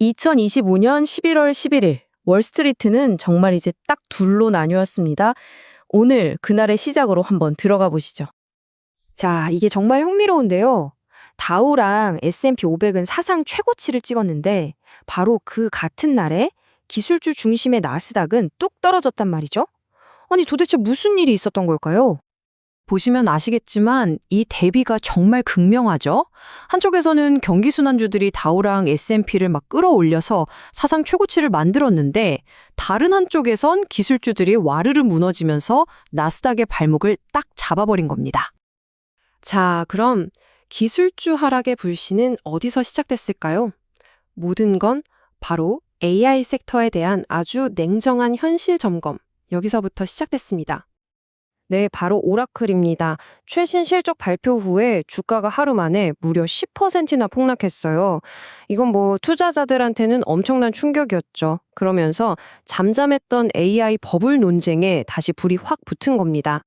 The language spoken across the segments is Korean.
2025년 11월 11일 월스트리트는 정말 이제 딱 둘로 나뉘었습니다. 오늘 그날의 시작으로 한번 들어가 보시죠. 자, 이게 정말 흥미로운데요. 다우랑 S&P 500은 사상 최고치를 찍었는데 바로 그 같은 날에 기술주 중심의 나스닥은 뚝 떨어졌단 말이죠. 아니 도대체 무슨 일이 있었던 걸까요? 보시면 아시겠지만 이 대비가 정말 극명하죠. 한쪽에서는 경기순환주들이 다우랑 S&P를 막 끌어올려서 사상 최고치를 만들었는데 다른 한쪽에선 기술주들이 와르르 무너지면서 나스닥의 발목을 딱 잡아버린 겁니다. 자, 그럼 기술주 하락의 불씨는 어디서 시작됐을까요? 모든 건 바로 AI 섹터에 대한 아주 냉정한 현실 점검, 여기서부터 시작됐습니다. 네, 바로 오라클입니다. 최신 실적 발표 후에 주가가 하루 만에 무려 10%나 폭락했어요. 이건 뭐 투자자들한테는 엄청난 충격이었죠. 그러면서 잠잠했던 AI 버블 논쟁에 다시 불이 확 붙은 겁니다.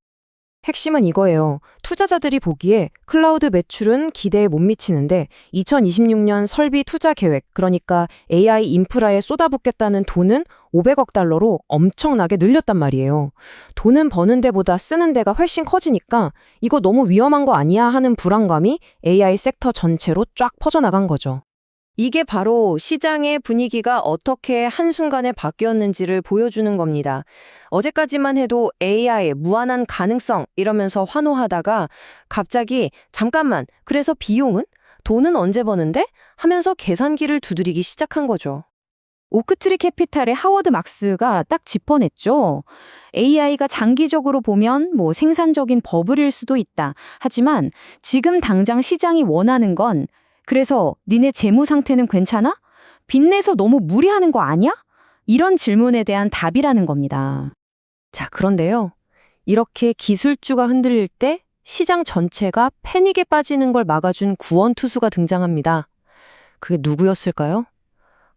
핵심은 이거예요. 투자자들이 보기에 클라우드 매출은 기대에 못 미치는데 2026년 설비 투자 계획, 그러니까 AI 인프라에 쏟아붓겠다는 돈은 500억 달러로 엄청나게 늘렸단 말이에요. 돈은 버는 데보다 쓰는 데가 훨씬 커지니까 이거 너무 위험한 거 아니야 하는 불안감이 AI 섹터 전체로 쫙 퍼져나간 거죠. 이게 바로 시장의 분위기가 어떻게 한순간에 바뀌었는지를 보여주는 겁니다. 어제까지만 해도 AI 무한한 가능성 이러면서 환호하다가 갑자기 잠깐만, 그래서 비용은? 돈은 언제 버는데? 하면서 계산기를 두드리기 시작한 거죠. 오크트리 캐피탈의 하워드 막스가 딱 짚어냈죠. AI가 장기적으로 보면 뭐 생산적인 버블일 수도 있다. 하지만 지금 당장 시장이 원하는 건 그래서 니네 재무 상태는 괜찮아? 빚내서 너무 무리하는 거 아니야? 이런 질문에 대한 답이라는 겁니다. 자, 그런데요. 이렇게 기술주가 흔들릴 때 시장 전체가 패닉에 빠지는 걸 막아준 구원투수가 등장합니다. 그게 누구였을까요?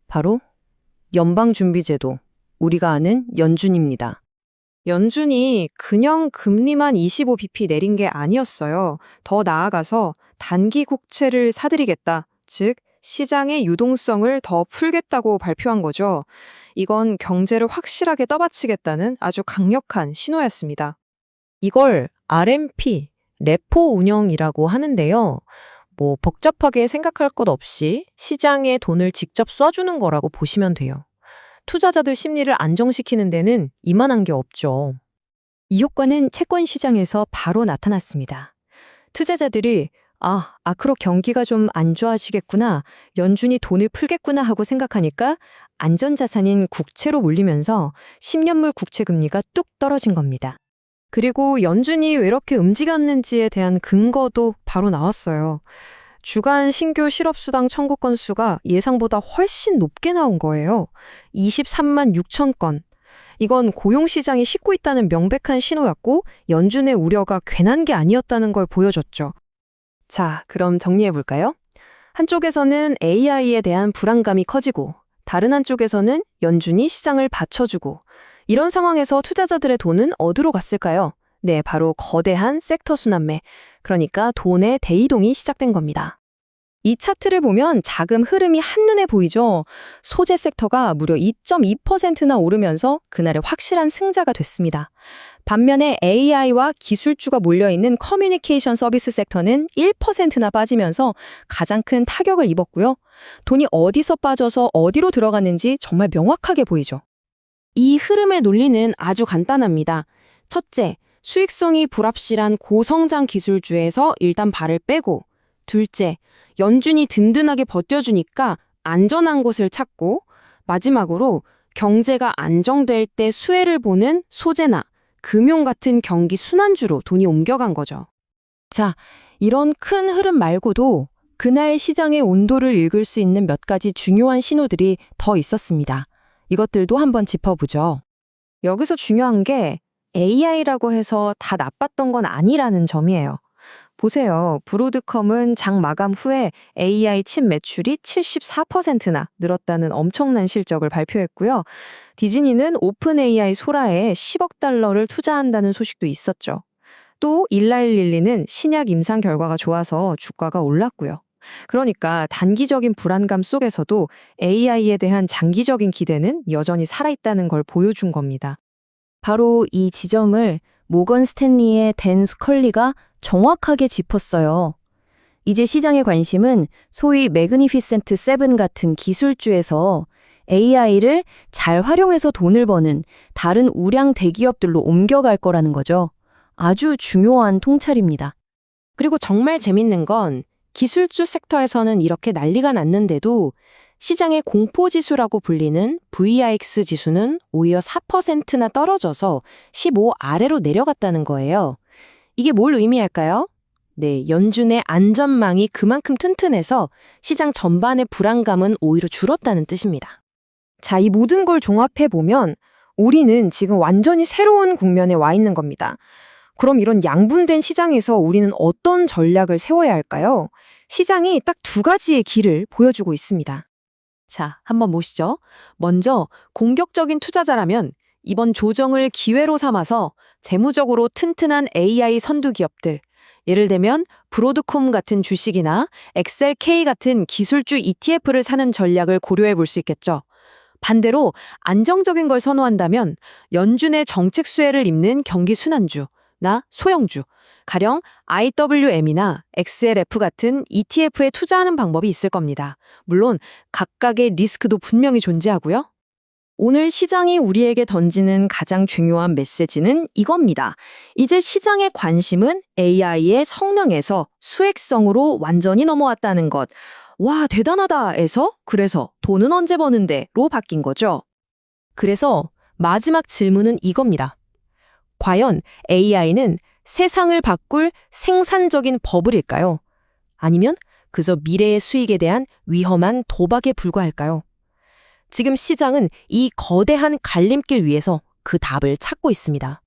바로 연방준비제도, 우리가 아는 연준입니다. 연준이 그냥 금리만 25bp 내린 게 아니었어요. 더 나아가서 단기 국채를 사들이겠다, 즉 시장의 유동성을 더 풀겠다고 발표한 거죠. 이건 경제를 확실하게 떠받치겠다는 아주 강력한 신호였습니다. 이걸 RMP, 레포 운영이라고 하는데요. 뭐 복잡하게 생각할 것 없이 시장에 돈을 직접 쏴주는 거라고 보시면 돼요. 투자자들 심리를 안정시키는 데는 이만한 게 없죠. 이 효과는 채권 시장에서 바로 나타났습니다. 투자자들이 앞으로 경기가 좀 안 좋아지겠구나, 연준이 돈을 풀겠구나 하고 생각하니까 안전자산인 국채로 몰리면서 10년물 국채 금리가 뚝 떨어진 겁니다. 그리고 연준이 왜 이렇게 움직였는지에 대한 근거도 바로 나왔어요. 주간 신규 실업수당 청구 건수가 예상보다 훨씬 높게 나온 거예요. 23만 6천 건. 이건 고용시장이 식고 있다는 명백한 신호였고 연준의 우려가 괜한 게 아니었다는 걸 보여줬죠. 자, 그럼 정리해볼까요? 한쪽에서는 AI에 대한 불안감이 커지고 다른 한쪽에서는 연준이 시장을 받쳐주고, 이런 상황에서 투자자들의 돈은 어디로 갔을까요? 네, 바로 거대한 섹터 순환매, 그러니까 돈의 대이동이 시작된 겁니다. 이 차트를 보면 자금 흐름이 한눈에 보이죠. 소재 섹터가 무려 2.2%나 오르면서 그날의 확실한 승자가 됐습니다. 반면에 AI와 기술주가 몰려있는 커뮤니케이션 서비스 섹터는 1%나 빠지면서 가장 큰 타격을 입었고요. 돈이 어디서 빠져서 어디로 들어갔는지 정말 명확하게 보이죠. 이 흐름의 논리는 아주 간단합니다. 첫째, 수익성이 불합실한 고성장 기술주에서 일단 발을 빼고, 둘째, 연준이 든든하게 버텨주니까 안전한 곳을 찾고, 마지막으로 경제가 안정될 때 수혜를 보는 소재나 금융 같은 경기 순환주로 돈이 옮겨간 거죠. 자, 이런 큰 흐름 말고도 그날 시장의 온도를 읽을 수 있는 몇 가지 중요한 신호들이 더 있었습니다. 이것들도 한번 짚어보죠. 여기서 중요한 게 AI라고 해서 다 나빴던 건 아니라는 점이에요. 보세요. 브로드컴은 장 마감 후에 AI 칩 매출이 74%나 늘었다는 엄청난 실적을 발표했고요. 디즈니는 오픈 AI 소라에 10억 달러를 투자한다는 소식도 있었죠. 또 일라일릴리는 신약 임상 결과가 좋아서 주가가 올랐고요. 그러니까 단기적인 불안감 속에서도 AI에 대한 장기적인 기대는 여전히 살아있다는 걸 보여준 겁니다. 바로 이 지점을 모건 스탠리의 댄 스컬리가 정확하게 짚었어요. 이제 시장의 관심은 소위 매그니피센트 세븐 같은 기술주에서 AI를 잘 활용해서 돈을 버는 다른 우량 대기업들로 옮겨갈 거라는 거죠. 아주 중요한 통찰입니다. 그리고 정말 재밌는 건 기술주 섹터에서는 이렇게 난리가 났는데도 시장의 공포지수라고 불리는 VIX 지수는 오히려 4%나 떨어져서 15 아래로 내려갔다는 거예요. 이게 뭘 의미할까요? 네, 연준의 안전망이 그만큼 튼튼해서 시장 전반의 불안감은 오히려 줄었다는 뜻입니다. 자, 이 모든 걸 종합해보면 우리는 지금 완전히 새로운 국면에 와 있는 겁니다. 그럼 이런 양분된 시장에서 우리는 어떤 전략을 세워야 할까요? 시장이 딱 두 가지의 길을 보여주고 있습니다. 자, 한번 보시죠. 먼저 공격적인 투자자라면 이번 조정을 기회로 삼아서 재무적으로 튼튼한 AI 선두 기업들, 예를 들면 브로드콤 같은 주식이나 엑셀K 같은 기술주 ETF를 사는 전략을 고려해 볼 수 있겠죠. 반대로 안정적인 걸 선호한다면 연준의 정책 수혜를 입는 경기 순환주나 소형주, 가령 IWM이나 XLF 같은 ETF에 투자하는 방법이 있을 겁니다. 물론 각각의 리스크도 분명히 존재하고요. 오늘 시장이 우리에게 던지는 가장 중요한 메시지는 이겁니다. 이제 시장의 관심은 AI의 성능에서 수익성으로 완전히 넘어왔다는 것. 와, 대단하다에서 그래서 돈은 언제 버는데로 바뀐 거죠. 그래서 마지막 질문은 이겁니다. 과연 AI는 세상을 바꿀 생산적인 버블일까요? 아니면 그저 미래의 수익에 대한 위험한 도박에 불과할까요? 지금 시장은 이 거대한 갈림길 위에서 그 답을 찾고 있습니다.